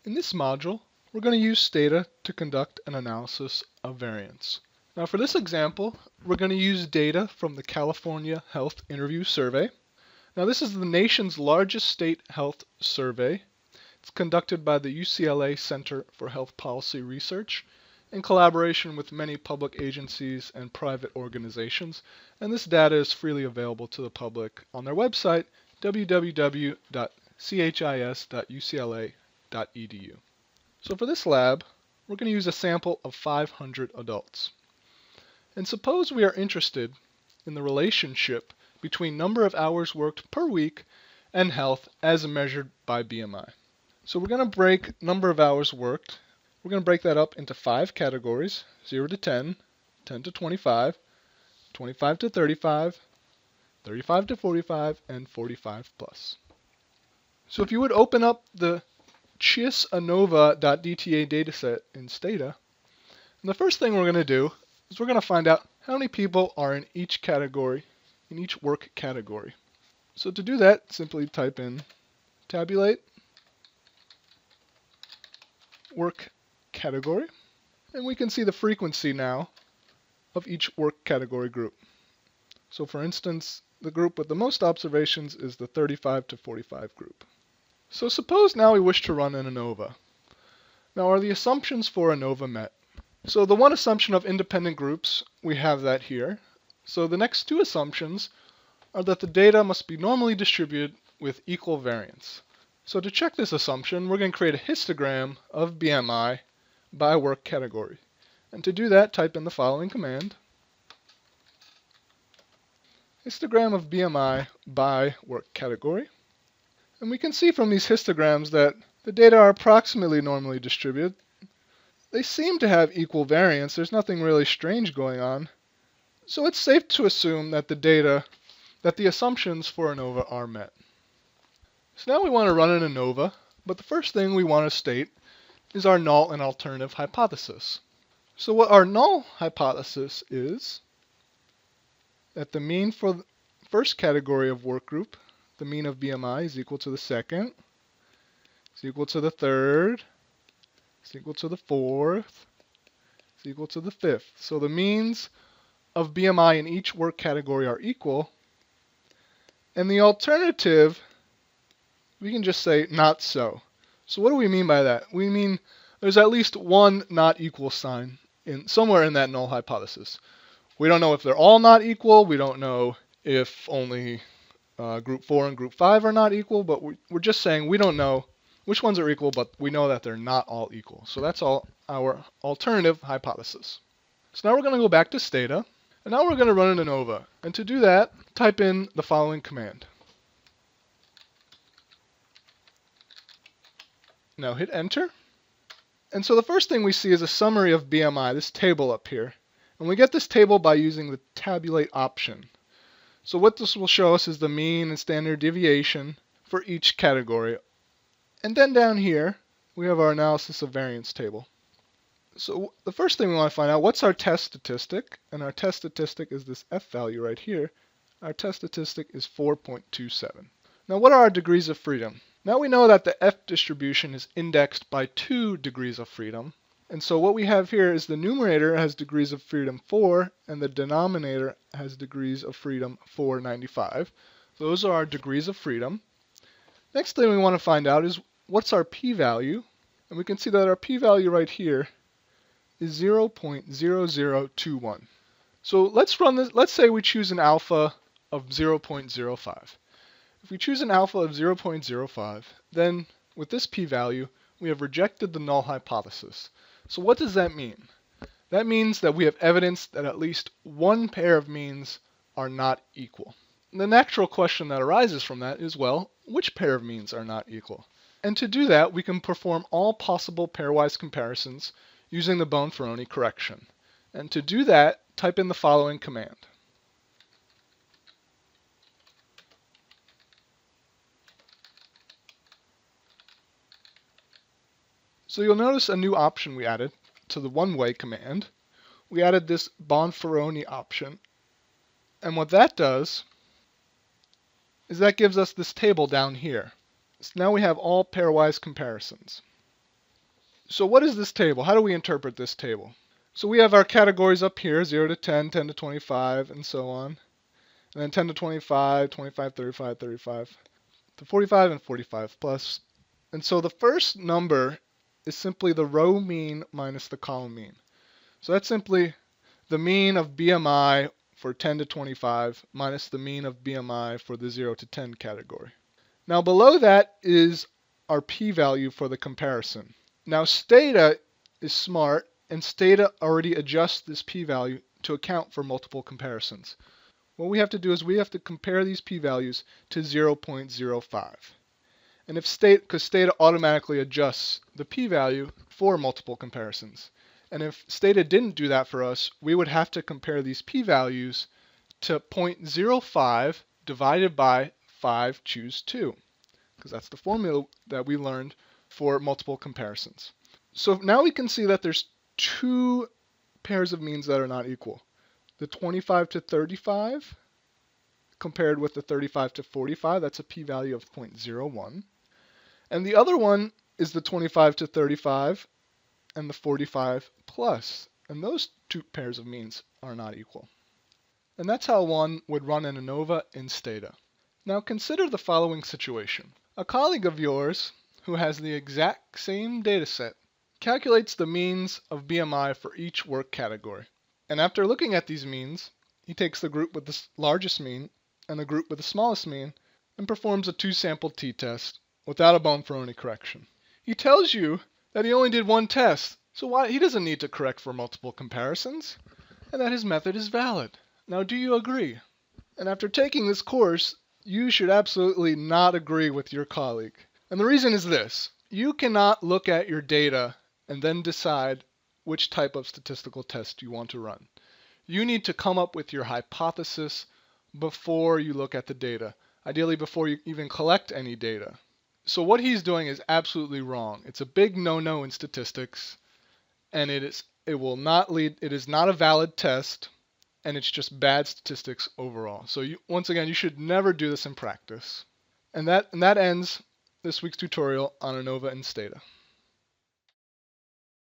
In this module, we're going to use STATA to conduct an analysis of variance. Now for this example, we're going to use data from the California Health Interview Survey. Now this is the nation's largest state health survey. It's conducted by the UCLA Center for Health Policy Research in collaboration with many public agencies and private organizations, and this data is freely available to the public on their website, www.chis.ucla.edu. So for this lab, we're going to use a sample of 500 adults. And suppose we are interested in the relationship between number of hours worked per week and health as measured by BMI. So we're going to break number of hours worked. We're going to break that up into 5 categories, 0 to 10, 10 to 25, 25 to 35, 35 to 45, and 45 plus. So if you would open up the ANOVA.dta dataset in STATA, and the first thing we're going to do is we're going to find out how many people are in each category, in each work category. So to do that, simply type in tabulate work category, and we can see the frequency now of each work category group. So for instance, the group with the most observations is the 35 to 45 group. So suppose now we wish to run an ANOVA. Now are the assumptions for ANOVA met? So the one assumption of independent groups, we have that here. So the next 2 assumptions are that the data must be normally distributed with equal variance. So to check this assumption, we're going to create a histogram of BMI by work category. And to do that, type in the following command: histogram of BMI by work category. And we can see from these histograms that the data are approximately normally distributed. They seem to have equal variance. There's nothing really strange going on. So it's safe to assume that the assumptions for ANOVA are met. So now we want to run an ANOVA, but the first thing we want to state is our null and alternative hypothesis. So what our null hypothesis is that the mean for the first category of work group, the mean of BMI, is equal to the second, is equal to the third, is equal to the fourth, is equal to the fifth. So the means of BMI in each work category are equal. And the alternative, we can just say not so. So what do we mean by that? We mean there's at least one not equal sign somewhere in that null hypothesis. We don't know if they're all not equal. We don't know if only group 4 and group 5 are not equal, but we're just saying we don't know which ones are equal, but we know that they're not all equal. So that's all our alternative hypothesis. So now we're going to go back to STATA, and now we're going to run an ANOVA. And to do that, type in the following command. Now hit enter. And so the first thing we see is a summary of BMI, this table up here. And we get this table by using the tabulate option. So what this will show us is the mean and standard deviation for each category. And then down here, we have our analysis of variance table. So the first thing we want to find out, what's our test statistic? And our test statistic is this F value right here. Our test statistic is 4.27. Now what are our degrees of freedom? Now we know that the F distribution is indexed by 2 degrees of freedom. And so what we have here is the numerator has degrees of freedom 4, and the denominator has degrees of freedom 495. Those are our degrees of freedom. Next thing we want to find out is what's our p-value? And we can see that our p-value right here is 0.0021. So let's run this. Let's say we choose an alpha of 0.05. If we choose an alpha of 0.05, then with this p-value, we have rejected the null hypothesis. So what does that mean? That means that we have evidence that at least one pair of means are not equal. And the natural question that arises from that is, well, which pair of means are not equal? And to do that, we can perform all possible pairwise comparisons using the Bonferroni correction. And to do that, type in the following command. So you'll notice a new option we added to the one-way command. We added this Bonferroni option. And what that does is that gives us this table down here. So now we have all pairwise comparisons. So what is this table? How do we interpret this table? So we have our categories up here, 0 to 10, 10 to 25, and so on. And then 10 to 25, 25, 35, 35, to 45, and 45 plus. And so the first number is simply the row mean minus the column mean. So that's simply the mean of BMI for 10 to 25 minus the mean of BMI for the 0 to 10 category. Now below that is our p-value for the comparison. Now STATA is smart, and STATA already adjusts this p-value to account for multiple comparisons. What we have to do is we have to compare these p-values to 0.05. And if because STATA automatically adjusts the p-value for multiple comparisons. And if STATA didn't do that for us, we would have to compare these p-values to 0.05 divided by 5 choose 2, because that's the formula that we learned for multiple comparisons. So now we can see that there's two pairs of means that are not equal. The 25 to 35 compared with the 35 to 45, that's a p-value of 0.01. And the other one is the 25 to 35 and the 45 plus. And those two pairs of means are not equal. And that's how one would run an ANOVA in STATA. Now consider the following situation. A colleague of yours who has the exact same data set calculates the means of BMI for each work category. And after looking at these means, he takes the group with the largest mean and the group with the smallest mean and performs a 2-sample t-test without a bone for any correction. He tells you that he only did one test, so he doesn't need to correct for multiple comparisons, and that his method is valid. Now, do you agree? And after taking this course, you should absolutely not agree with your colleague. And the reason is this: you cannot look at your data and then decide which type of statistical test you want to run. You need to come up with your hypothesis before you look at the data, ideally before you even collect any data. So what he's doing is absolutely wrong. It's a big no-no in statistics, and it is not a valid test, and it's just bad statistics overall. So once again, you should never do this in practice. And that ends this week's tutorial on ANOVA and STATA.